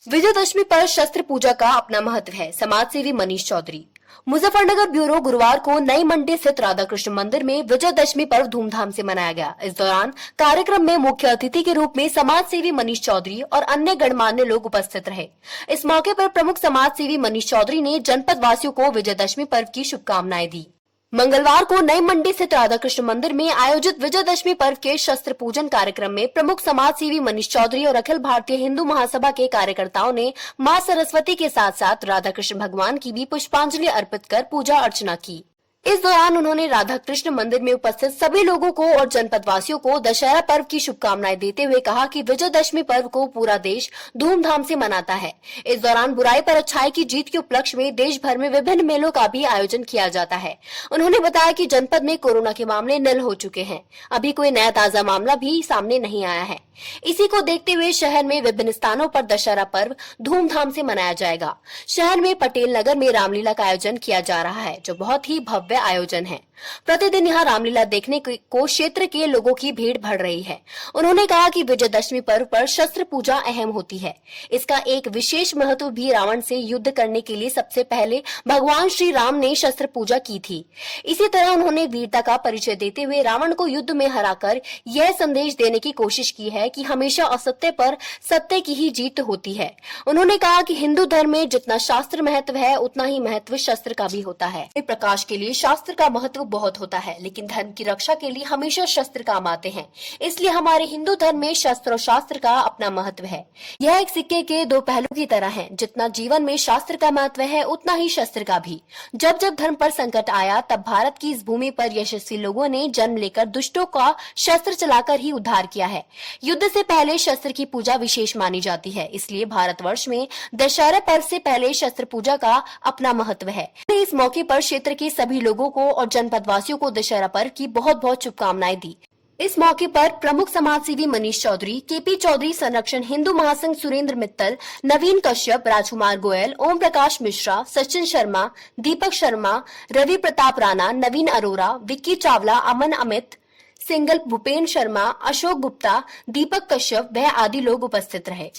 विजयदशमी पर शस्त्र पूजा का अपना महत्व है। समाजसेवी मनीष चौधरी। मुजफ्फरनगर ब्यूरो गुरुवार को नई मंडी स्थित राधा कृष्ण मंदिर में विजयदशमी पर्व धूमधाम से मनाया गया। इस दौरान कार्यक्रम में मुख्य अतिथि के रूप में समाजसेवी मनीष चौधरी और अन्य गणमान्य लोग उपस्थित रहे। इस मौके पर प्रमुख समाजसेवी मनीष चौधरी ने जनपद वासियों को विजयदशमी पर्व की शुभकामनाएं दी। मंगलवार को नई मंडी स्थित राधा कृष्ण मंदिर में आयोजित विजयदशमी पर्व के शस्त्र पूजन कार्यक्रम में प्रमुख समाजसेवी मनीष चौधरी और अखिल भारतीय हिंदू महासभा के कार्यकर्ताओं ने मां सरस्वती के साथ साथ राधा कृष्ण भगवान की भी पुष्पांजलि अर्पित कर पूजा अर्चना की। इस दौरान उन्होंने राधा कृष्ण मंदिर में उपस्थित सभी लोगों को और जनपद वासियों को दशहरा पर्व की शुभकामनाएं देते हुए कहा कि विजयदशमी पर्व को पूरा देश धूमधाम से मनाता है। इस दौरान बुराई पर अच्छाई की जीत के उपलक्ष्य में देश भर में विभिन्न मेलों का भी आयोजन किया जाता है। उन्होंने बताया कि जनपद में कोरोना के मामले निल हो चुके हैं। अभी कोई नया ताजा मामला भी सामने नहीं आया है। इसी को देखते हुए शहर में विभिन्न स्थानों पर दशहरा पर्व धूमधाम से मनाया जाएगा। शहर में पटेल नगर में रामलीला का आयोजन किया जा रहा है, जो बहुत ही भव्य आयोजन है। प्रतिदिन यहाँ रामलीला देखने को क्षेत्र के लोगों की भीड़ बढ़ रही है। उन्होंने कहा कि विजयदशमी पर्व पर शस्त्र पूजा अहम होती है। इसका एक विशेष महत्व भी रावण से युद्ध करने के लिए सबसे पहले भगवान श्री राम ने शस्त्र पूजा की थी। इसी तरह उन्होंने वीरता का परिचय देते हुए रावण को युद्ध में हराकर यह संदेश देने की कोशिश की है कि हमेशा असत्य पर सत्य की ही जीत होती है। उन्होंने कहा कि हिंदू धर्म में जितना शास्त्र महत्व है, उतना ही महत्व शस्त्र का भी होता है। प्रकाश के लिए शास्त्र का महत्व बहुत होता है, लेकिन धर्म की रक्षा के लिए हमेशा शस्त्र काम आते हैं। इसलिए हमारे हिंदू धर्म में शस्त्र और शास्त्र का अपना महत्व है। यह एक सिक्के के दो पहलू की तरह है। जितना जीवन में शास्त्र का महत्व है, उतना ही शस्त्र का भी। जब जब धर्म पर संकट आया, तब भारत की इस भूमि पर यशस्वी लोगों ने जन्म लेकर दुष्टों का शस्त्र चलाकर ही उद्धार किया है। युद्ध से पहले शस्त्र की पूजा विशेष मानी जाती है। इसलिए भारतवर्ष में दशहरा पर्व से पहले शस्त्र पूजा का अपना महत्व है। इस मौके पर क्षेत्र के सभी लोगों को और जनपद वासियों को दशहरा पर्व की बहुत बहुत शुभकामनाएं दी। इस मौके पर प्रमुख समाजसेवी मनीष चौधरी, केपी चौधरी, संरक्षण हिंदू महासंघ सुरेंद्र मित्तल, नवीन कश्यप, राजकुमार गोयल, ओम प्रकाश मिश्रा, सचिन शर्मा, दीपक शर्मा, रवि प्रताप राणा, नवीन अरोरा, विक्की चावला, अमन अमित, सिंगल, भूपेन शर्मा, अशोक गुप्ता, दीपक कश्यप व आदि लोग उपस्थित रहे।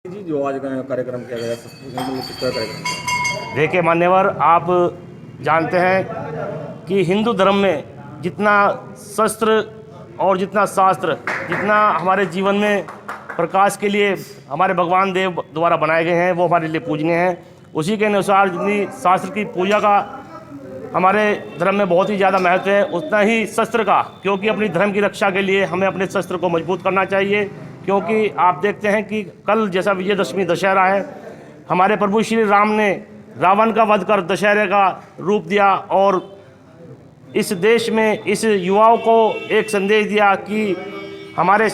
जी, जो आज कार्यक्रम किया गया, देखिए मान्यवर, आप जानते हैं कि हिंदू धर्म में जितना शस्त्र और जितना शास्त्र, जितना हमारे जीवन में प्रकाश के लिए हमारे भगवान देव द्वारा बनाए गए हैं, वो हमारे लिए पूजनीय हैं। उसी के अनुसार जितनी शास्त्र की पूजा का हमारे धर्म में बहुत ही ज़्यादा महत्व है, उतना ही शस्त्र का, क्योंकि अपनी धर्म की रक्षा के लिए हमें अपने शस्त्र को मजबूत करना चाहिए। क्योंकि आप देखते हैं कि कल जैसा विजयदशमी दशहरा है, हमारे प्रभु श्री राम ने रावण का वध कर दशहरे का रूप दिया और इस देश में इस युवाओं को एक संदेश दिया कि हमारे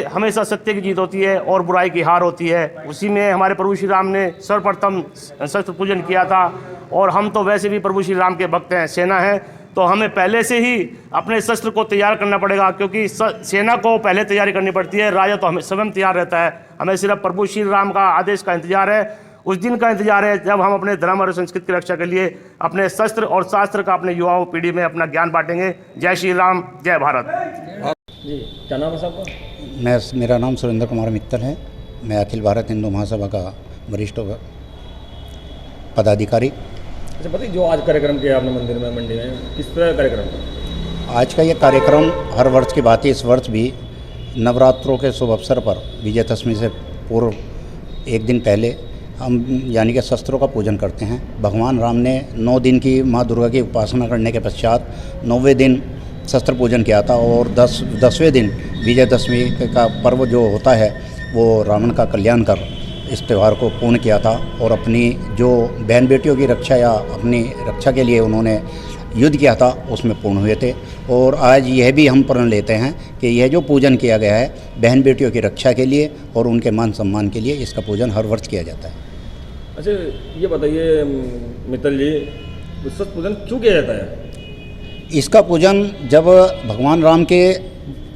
हमेशा सत्य की जीत होती है और बुराई की हार होती है। उसी में हमारे प्रभु श्री राम ने सर्वप्रथम शस्त्र पूजन किया था। और हम तो वैसे भी प्रभु श्री राम के भक्त हैं, सेना है, तो हमें पहले से ही अपने शस्त्र को तैयार करना पड़ेगा। क्योंकि सेना को पहले तैयारी करनी पड़ती है, राजा तो हमें स्वयं तैयार रहता है। हमें सिर्फ प्रभु श्री राम का आदेश का इंतजार है, उस दिन का इंतजार है जब हम अपने धर्म और संस्कृति की रक्षा के लिए अपने शस्त्र और शास्त्र का अपने युवाओं पीढ़ी में अपना ज्ञान बांटेंगे। जय श्री राम, जय भारत। जी, क्या नाम है साहब? मेरा नाम सुरेंद्र कुमार मित्तल है। मैं अखिल भारत हिंदू महासभा का वरिष्ठ पदाधिकारी। अच्छा, बताइए, जो आज कार्यक्रम किया आपने मंदिर में, मंडी में, किस तरह का कार्यक्रम? आज का ये कार्यक्रम हर वर्ष की बात है। इस वर्ष भी नवरात्रों के शुभ अवसर पर विजयदशमी से पूर्व एक दिन पहले हम यानी कि शस्त्रों का पूजन करते हैं। भगवान राम ने 9 दिन की माँ दुर्गा की उपासना करने के पश्चात 9वें दिन शस्त्र पूजन किया था और 10वें दिन विजयदशमी का पर्व जो होता है, वो रावण का कल्याण कर इस त्यौहार को पूर्ण किया था। और अपनी जो बहन बेटियों की रक्षा या अपनी रक्षा के लिए उन्होंने युद्ध किया था, उसमें पूर्ण हुए थे। और आज यह भी हम प्रण लेते हैं कि यह जो पूजन किया गया है बहन बेटियों की रक्षा के लिए और उनके मान सम्मान के लिए, इसका पूजन हर वर्ष किया जाता है। अच्छा, ये बताइए मित्तल जी, शस्त्र पूजन क्यों किया जाता है? इसका पूजन जब भगवान राम के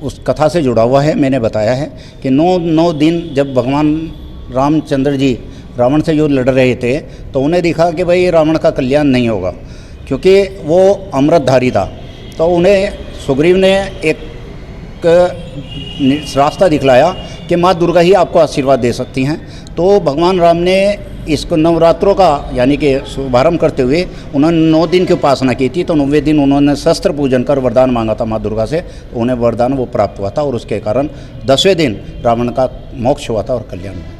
उस कथा से जुड़ा हुआ है। मैंने बताया है कि 9 दिन जब भगवान रामचंद्र जी रावण से युद्ध लड़ रहे थे, तो उन्हें दिखा कि भाई रावण का कल्याण नहीं होगा, क्योंकि वो अमृतधारी था। तो उन्हें सुग्रीव ने एक रास्ता दिखलाया कि माँ दुर्गा ही आपको आशीर्वाद दे सकती हैं। तो भगवान राम ने इसको नवरात्रों का यानी कि शुभारंभ करते हुए उन्होंने 9 दिन की उपासना की थी। तो 9वें दिन उन्होंने शस्त्र पूजन कर वरदान मांगा था माँ दुर्गा से, उन्हें वरदान वो प्राप्त हुआ था और उसके कारण 10वें दिन रावण का मोक्ष हुआ था और कल्याण हुआ।